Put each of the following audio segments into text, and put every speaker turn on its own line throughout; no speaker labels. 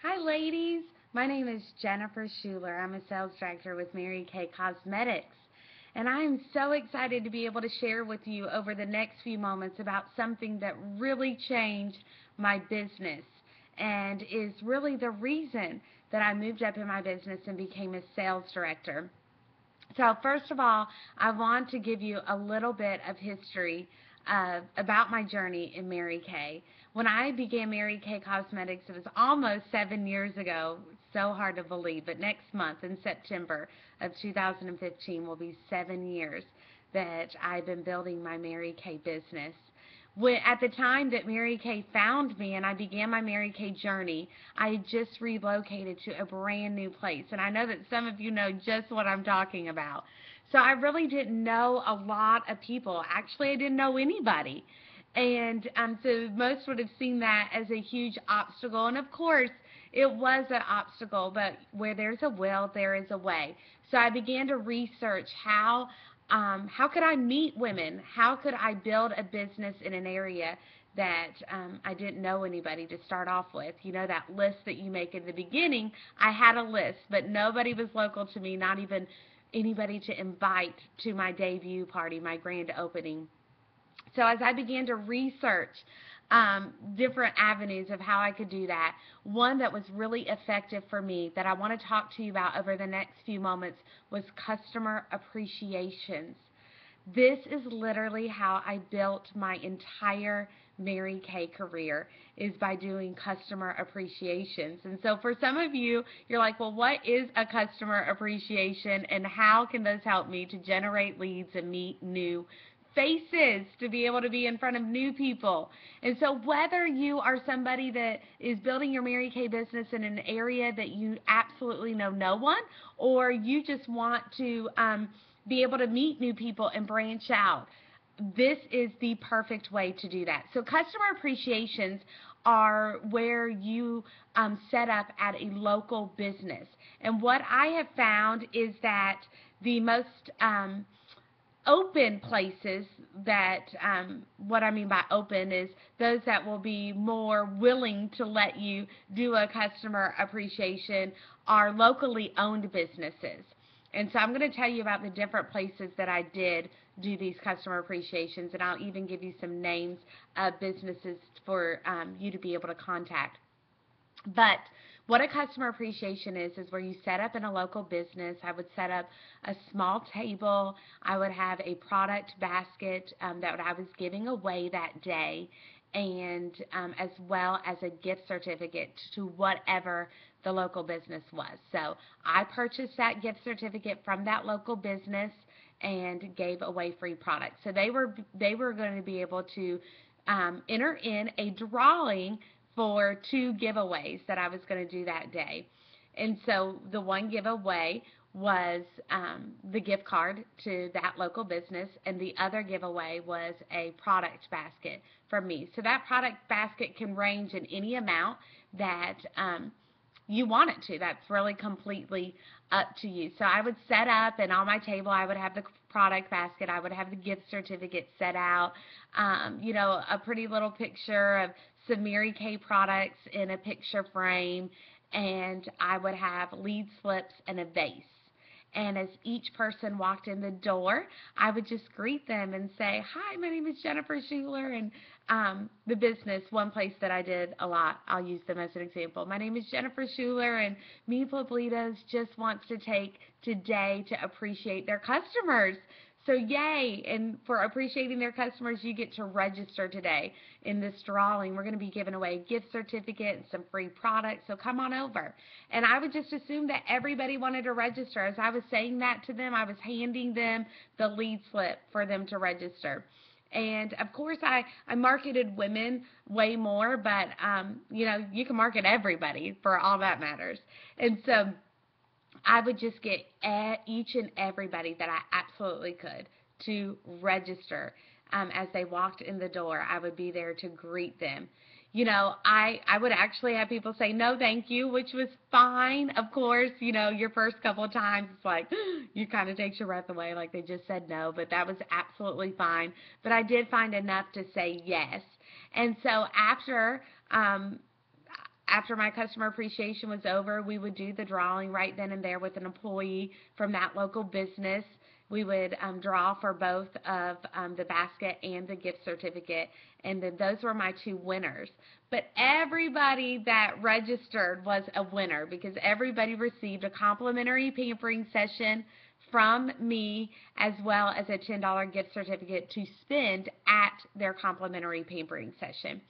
Hi, ladies. My name is Jennifer Schuler. I'm a sales director with Mary Kay Cosmetics. And I'm so excited to be able to share with you over the next few moments about something that really changed my business and is really the reason that I moved up in my business and became a sales director. So, first of all, I want to give you a little bit of history about my journey in Mary Kay. When I began Mary Kay Cosmetics, it was almost 7 years ago. So hard to believe, but next month in September of 2015 will be 7 years that I've been building my Mary Kay business. At the time that Mary Kay found me and I began my Mary Kay journey, I had just relocated to a brand new place. And I know that some of you know just what I'm talking about. So I really didn't know a lot of people. Actually, I didn't know anybody. And so most would have seen that as a huge obstacle. And of course, it was an obstacle, but where there's a will, there is a way. So I began to research how could I meet women? How could I build a business in an area that I didn't know anybody to start off with? You know, that list that you make in the beginning, I had a list, but nobody was local to me, not even anybody to invite to my debut party, my grand opening. So as I began to research different avenues of how I could do that, one that was really effective for me that I want to talk to you about over the next few moments was customer appreciations. This is literally how I built my entire Mary Kay career, is by doing customer appreciations. And so for some of you, you're like, well, what is a customer appreciation and how can those help me to generate leads and meet new faces, to be able to be in front of new people? And so whether you are somebody that is building your Mary Kay business in an area that you absolutely know no one, or you just want to be able to meet new people and branch out, this is the perfect way to do that. So customer appreciations are where you set up at a local business. And what I have found is that the most open places that what I mean by open is those that will be more willing to let you do a customer appreciation are locally owned businesses. And so I'm going to tell you about the different places that I did do these customer appreciations, and I'll even give you some names of businesses for you to be able to contact. But what a customer appreciation is where you set up in a local business. I would set up a small table. I would have a product basket that I was giving away that day, and as well as a gift certificate to whatever the local business was. So I purchased that gift certificate from that local business and gave away free products. So they were going to be able to enter in a drawing for two giveaways that I was going to do that day. And so the one giveaway was the gift card to that local business, and the other giveaway was a product basket from me. So that product basket can range in any amount that you want it to. That's really completely up to you. So I would set up, and on my table I would have the product basket. I would have the gift certificate set out, a pretty little picture of some Mary Kay products in a picture frame, and I would have lead slips and a vase. And as each person walked in the door, I would just greet them and say, hi, my name is Jennifer Schuler, and the business, one place that I did a lot, I'll use them as an example. My name is Jennifer Schuler, and Me Poblitos just wants to take today to appreciate their customers. So yay, and for appreciating their customers, you get to register today in this drawing. We're going to be giving away a gift certificate and some free products, so come on over. And I would just assume that everybody wanted to register. As I was saying that to them, I was handing them the lead slip for them to register. And of course, I marketed women way more, but you can market everybody for all that matters. And so I would just get each and everybody that I absolutely could to register as they walked in the door. I would be there to greet them. I would actually have people say, no, thank you, which was fine. Of course, your first couple of times, it's like, you kind of takes your breath away, like they just said no, but that was absolutely fine. But I did find enough to say yes. And so after after my customer appreciation was over, we would do the drawing right then and there with an employee from that local business. We would draw for both of the basket and the gift certificate, and then those were my two winners. But everybody that registered was a winner because everybody received a complimentary pampering session from me, as well as a $10 gift certificate to spend at their complimentary pampering session.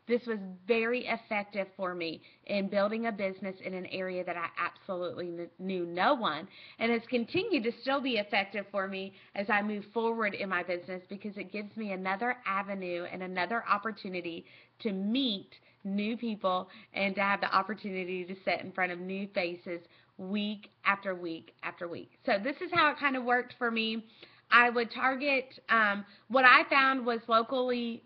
This was very effective for me in building a business in an area that I absolutely knew no one, and has continued to still be effective for me as I move forward in my business, because it gives me another avenue and another opportunity to meet new people and to have the opportunity to sit in front of new faces week after week after week. So this is how it kind of worked for me. I would target, what I found was locally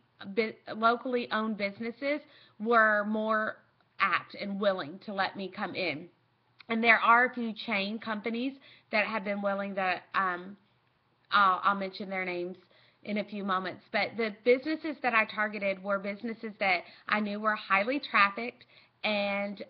owned businesses were more apt and willing to let me come in. And there are a few chain companies that have been willing to, I'll mention their names in a few moments. But the businesses that I targeted were businesses that I knew were highly trafficked and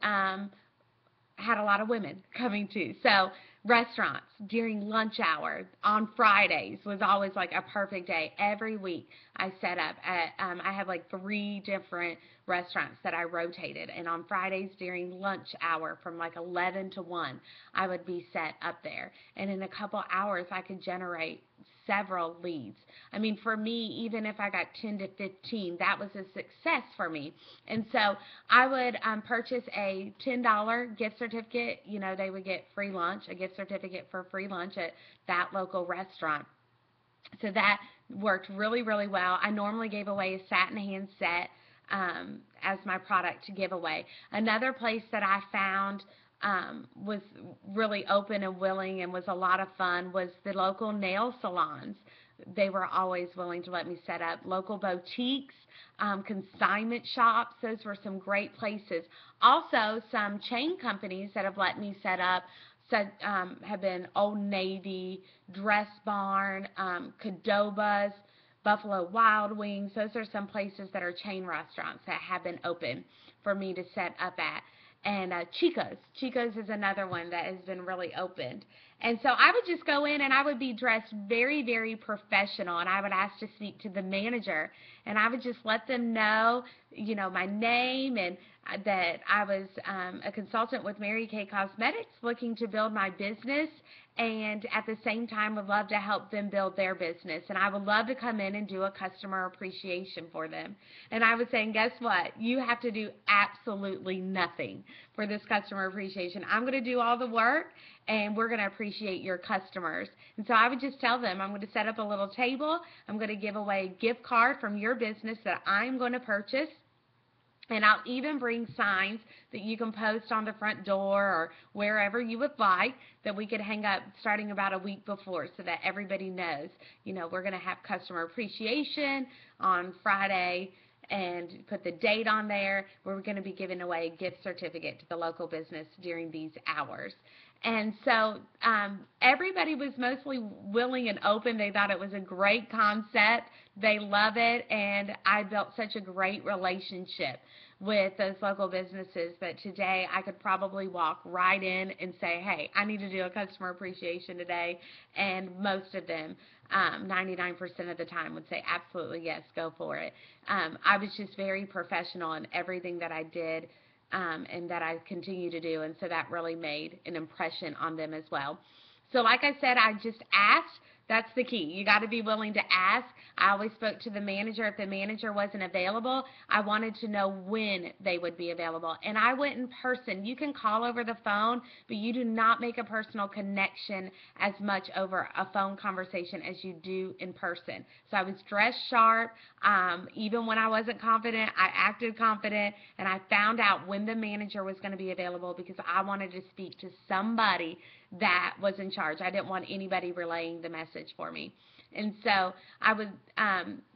had a lot of women coming to. So restaurants during lunch hour on Fridays was always like a perfect day. Every week I set up at, I have like 3 different restaurants that I rotated, and on Fridays during lunch hour from like 11 to 1 I would be set up there, and in a couple hours I could generate several leads. I mean, for me, even if I got 10 to 15, that was a success for me. And so I would purchase a $10 gift certificate. You know, they would get free lunch, a gift certificate for free lunch at that local restaurant. So that worked really, really well. I normally gave away a satin hand set as my product to give away. Another place that I found was really open and willing and was a lot of fun was the local nail salons. They were always willing to let me set up. Local boutiques, consignment shops, those were some great places. Also, some chain companies that have let me set up have been Old Navy, Dress Barn, Qdoba's, Buffalo Wild Wings. Those are some places that are chain restaurants that have been open for me to set up at. And Chico's is another one that has been really opened. And so I would just go in and I would be dressed very, very professional, and I would ask to speak to the manager, and I would just let them know, you know, my name and that I was a consultant with Mary Kay Cosmetics looking to build my business, and at the same time would love to help them build their business. And I would love to come in and do a customer appreciation for them. And I was saying, guess what? You have to do absolutely nothing for this customer appreciation. I'm going to do all the work, and we're going to appreciate your customers. And so I would just tell them, I'm going to set up a little table. I'm going to give away a gift card from your business that I'm going to purchase. And I'll even bring signs that you can post on the front door or wherever you would like that we could hang up starting about a week before, so that everybody knows, you know, we're going to have customer appreciation on Friday, and put the date on there where we're going to be giving away a gift certificate to the local business during these hours. And so everybody was mostly willing and open. They thought it was a great concept. They love it, and I built such a great relationship with those local businesses that today I could probably walk right in and say, hey, I need to do a customer appreciation today, and most of them, 99% of the time, would say absolutely yes, go for it. I was just very professional in everything that I did, and that I continue to do, and so that really made an impression on them as well. So like I said, I just asked. That's the key. You got to be willing to ask. I always spoke to the manager. If the manager wasn't available, I wanted to know when they would be available. And I went in person. You can call over the phone, but you do not make a personal connection as much over a phone conversation as you do in person. So I was dressed sharp. Even when I wasn't confident, I acted confident, and I found out when the manager was going to be available because I wanted to speak to somebody that was in charge. I didn't want anybody relaying the message for me. And so I would,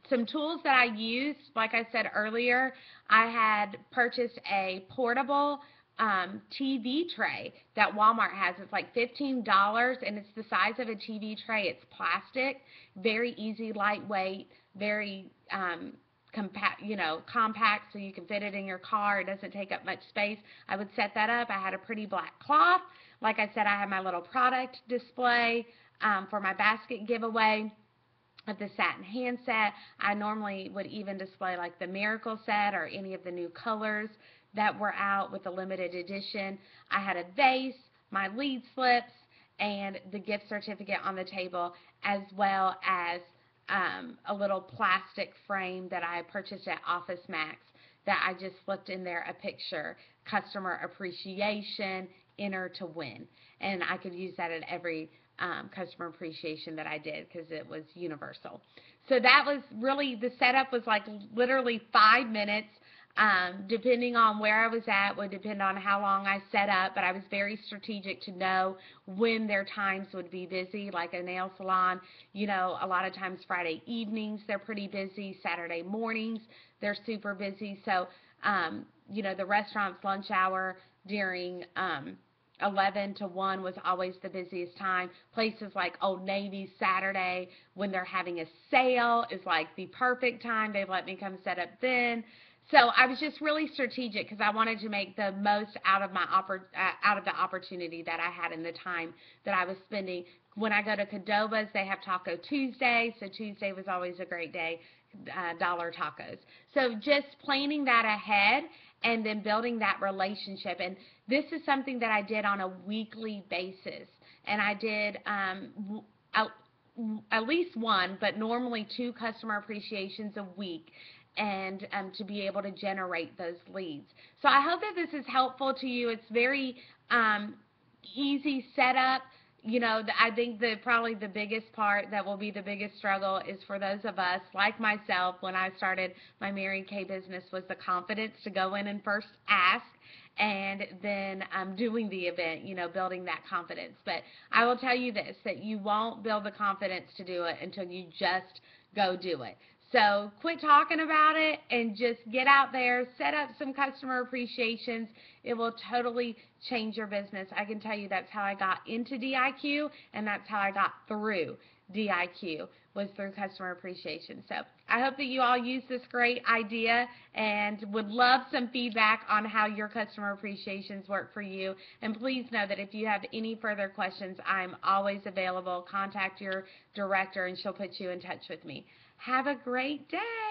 some tools that I used, like I said earlier, I had purchased a portable TV tray that Walmart has. It's like $15, and it's the size of a TV tray. It's plastic, very easy, lightweight, very compact so you can fit it in your car. It doesn't take up much space. I would set that up. I had a pretty black cloth. Like I said, I had my little product display for my basket giveaway of the satin hand set. I normally would even display like the Miracle set or any of the new colors that were out with the limited edition. I had a vase, my lead slips, and the gift certificate on the table, as well as a little plastic frame that I purchased at Office Max that I just slipped in there a picture, customer appreciation, enter to win. And I could use that at every customer appreciation that I did because it was universal. So that was really, the setup was like literally 5 minutes. Depending on where I was at would depend on how long I set up, but I was very strategic to know when their times would be busy. Like a nail salon, a lot of times Friday evenings they're pretty busy, Saturday mornings they're super busy. So, the restaurant's lunch hour during 11 to 1 was always the busiest time. Places like Old Navy Saturday when they're having a sale is like the perfect time. They've let me come set up then. So I was just really strategic because I wanted to make the most out of the opportunity that I had in the time that I was spending. When I go to Cadoba's, they have Taco Tuesday, so Tuesday was always a great day, dollar tacos. So just planning that ahead and then building that relationship. And this is something that I did on a weekly basis. And I did at least one, but normally 2 customer appreciations a week, and to be able to generate those leads. So I hope that this is helpful to you. It's very easy setup. I think that probably the biggest part that will be the biggest struggle is for those of us, like myself, when I started my Mary Kay business, was the confidence to go in and first ask, and then doing the event, building that confidence. But I will tell you this, that you won't build the confidence to do it until you just go do it. So quit talking about it and just get out there, set up some customer appreciations. It will totally change your business. I can tell you that's how I got into DIQ, and that's how I got through DIQ, was through customer appreciation. So I hope that you all use this great idea and would love some feedback on how your customer appreciations work for you. And please know that if you have any further questions, I'm always available. Contact your director and she'll put you in touch with me. Have a great day.